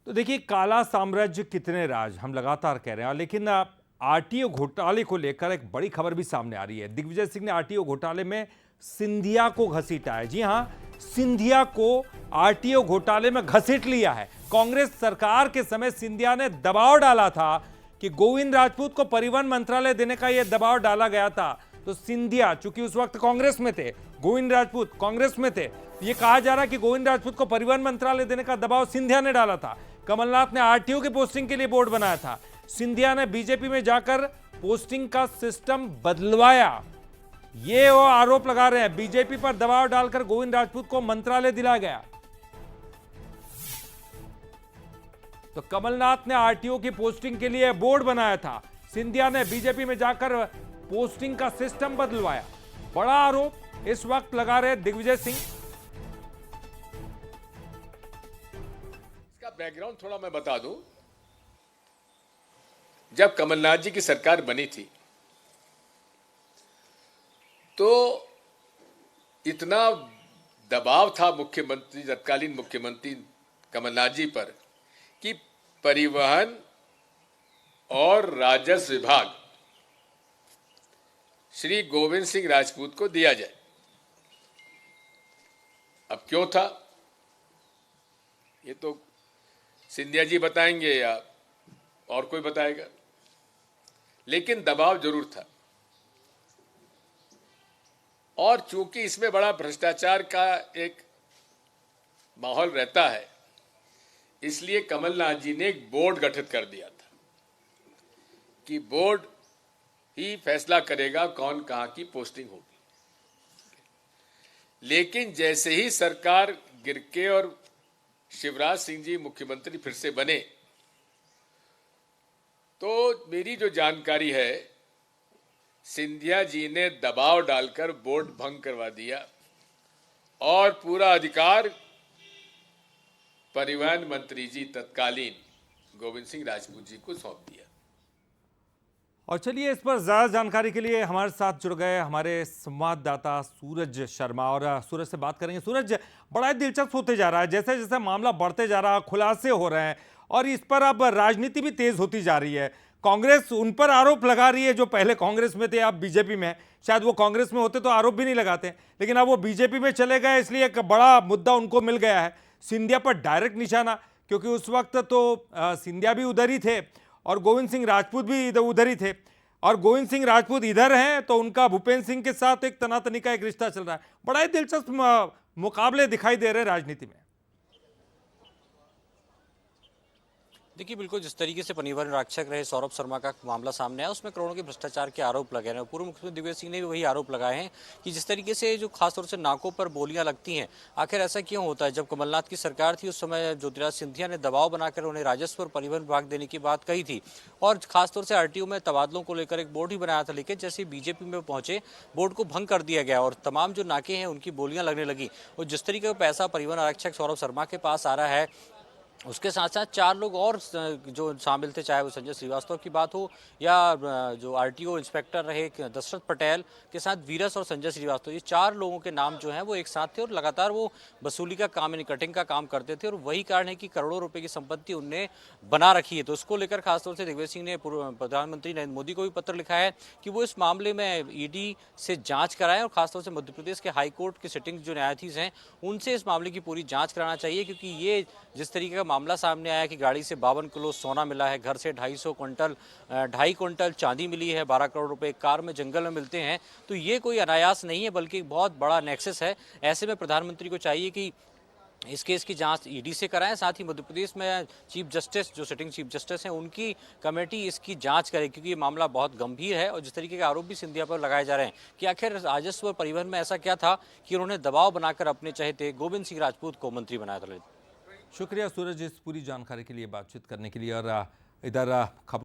तो देखिए, काला साम्राज्य कितने राज हम लगातार कह रहे हैं, लेकिन आरटीओ घोटाले को लेकर एक बड़ी खबर भी सामने आ रही है। दिग्विजय सिंह ने आरटीओ घोटाले में सिंधिया को घसीटा है। जी हां, सिंधिया को आरटीओ घोटाले में घसीट लिया है। कांग्रेस सरकार के समय सिंधिया ने दबाव डाला था कि गोविंद राजपूत को परिवहन मंत्रालय देने का यह दबाव डाला गया था। तो सिंधिया, चूंकि उस वक्त कांग्रेस में थे, गोविंद राजपूत कांग्रेस में थे, यह कहा जा रहा है कि गोविंद राजपूत को परिवहन मंत्रालय देने का दबाव सिंधिया ने डाला था। कमलनाथ ने आरटीओ की पोस्टिंग के लिए बोर्ड बनाया था। सिंधिया ने बीजेपी में जाकर पोस्टिंग का सिस्टम बदलवाया। ये वो आरोप लगा रहे हैं, बीजेपी पर दबाव डालकर गोविंद राजपूत को मंत्रालय दिलाया गया। तो कमलनाथ ने आरटीओ की पोस्टिंग के लिए बोर्ड बनाया था, सिंधिया ने बीजेपी में जाकर पोस्टिंग का सिस्टम बदलवाया। बड़ा आरोप इस वक्त लगा रहे दिग्विजय सिंह। इसका बैकग्राउंड थोड़ा मैं बता दूं। जब कमलनाथ जी की सरकार बनी थी तो इतना दबाव था मुख्यमंत्री, तत्कालीन मुख्यमंत्री कमलनाथ जी पर कि परिवहन और राजस्व विभाग श्री गोविंद सिंह राजपूत को दिया जाए। अब क्यों था ये तो सिंधिया जी बताएंगे या और कोई बताएगा, लेकिन दबाव जरूर था। और चूंकि इसमें बड़ा भ्रष्टाचार का एक माहौल रहता है, इसलिए कमलनाथ जी ने एक बोर्ड गठित कर दिया था कि बोर्ड ही फैसला करेगा कौन कहां की पोस्टिंग होगी। लेकिन जैसे ही सरकार गिर के और शिवराज सिंह जी मुख्यमंत्री फिर से बने, तो मेरी जो जानकारी है, सिंधिया जी ने दबाव डालकर बोर्ड भंग करवा दिया और पूरा अधिकार परिवहन मंत्री जी तत्कालीन गोविंद सिंह राजपूत जी को सौंप दिया। और चलिए, इस पर ज्यादा जानकारी के लिए हमारे साथ जुड़ गए हमारे संवाददाता सूरज शर्मा, और सूरज से बात करेंगे। सूरज, बड़ा ही दिलचस्प होते जा रहा है, जैसे जैसे मामला बढ़ते जा रहा है, खुलासे हो रहे हैं और इस पर अब राजनीति भी तेज होती जा रही है। कांग्रेस उन पर आरोप लगा रही है जो पहले कांग्रेस में थे, अब बीजेपी में। शायद वो कांग्रेस में होते तो आरोप भी नहीं लगाते, लेकिन अब वो बीजेपी में चले गए, इसलिए एक बड़ा मुद्दा उनको मिल गया है। सिंधिया पर डायरेक्ट निशाना, क्योंकि उस वक्त तो सिंधिया भी उधर ही थे और गोविंद सिंह राजपूत भी उधर ही थे, और गोविंद सिंह राजपूत इधर हैं तो उनका भूपेंद्र सिंह के साथ एक तनातनी का एक रिश्ता चल रहा है। बड़ा ही दिलचस्प मुकाबले दिखाई दे रहे हैं राजनीति में। देखिए, बिल्कुल जिस तरीके से परिवहन आरक्षक रहे सौरभ शर्मा का मामला सामने आया, उसमें करोड़ों के भ्रष्टाचार के आरोप लगे हैं। पूर्व मुख्यमंत्री दिग्विजय सिंह ने भी वही आरोप लगाए हैं कि जिस तरीके से जो खासतौर से नाकों पर बोलियां लगती हैं, आखिर ऐसा क्यों होता है। जब कमलनाथ की सरकार थी उस समय ज्योतिराज सिंधिया ने दबाव बनाकर उन्हें राजस्व और परिवहन विभाग देने की बात कही थी, और खासतौर से आरटीओ में तबादलों को लेकर एक बोर्ड ही बनाया था। लेकिन जैसे बीजेपी में पहुंचे, बोर्ड को भंग कर दिया गया और तमाम जो नाके हैं उनकी बोलियां लगने लगी। और जिस तरीके का पैसा परिवहन आरक्षक सौरभ शर्मा के पास आ रहा है, उसके साथ साथ 4 लोग और जो शामिल थे, चाहे वो संजय श्रीवास्तव की बात हो या जो आरटीओ इंस्पेक्टर रहे दशरथ पटेल के साथ वीरस और संजय श्रीवास्तव, ये 4 लोगों के नाम जो हैं वो एक साथ थे और लगातार वो वसूली का काम यानी कटिंग का काम करते थे, और वही कारण है कि करोड़ों रुपए की संपत्ति उनने बना रखी है। तो उसको लेकर खासतौर से दिग्विजय सिंह ने प्रधानमंत्री नरेंद्र मोदी को भी पत्र लिखा है कि वो इस मामले में ईडी से जाँच कराएं, और खासतौर से मध्य प्रदेश के हाईकोर्ट के सिटिंग जो न्यायाधीश हैं उनसे इस मामले की पूरी जाँच कराना चाहिए। क्योंकि ये जिस तरीके का मामला सामने आया कि गाड़ी से 52 किलो सोना मिला है, घर से 2.5 क्विंटल चांदी मिली है, 12 करोड़ रुपए कार में जंगल में मिलते हैं, तो ये कोई अनायास नहीं है बल्कि बहुत बड़ा नेक्सस है। ऐसे में प्रधानमंत्री को चाहिए कि इस केस की जांच ईडी से कराएं, साथ ही मध्य प्रदेश में चीफ जस्टिस जो सिटिंग चीफ जस्टिस हैं उनकी कमेटी इसकी जांच करे, क्योंकि ये मामला बहुत गंभीर है। और जिस तरीके के आरोप भी सिंधिया पर लगाए जा रहे हैं कि आखिर राजस्व और परिवहन में ऐसा क्या था कि उन्होंने दबाव बनाकर अपने चहेते गोविंद सिंह राजपूत को मंत्री बनाया था। शुक्रिया सूरज इस पूरी जानकारी के लिए, बातचीत करने के लिए। और इधर खबर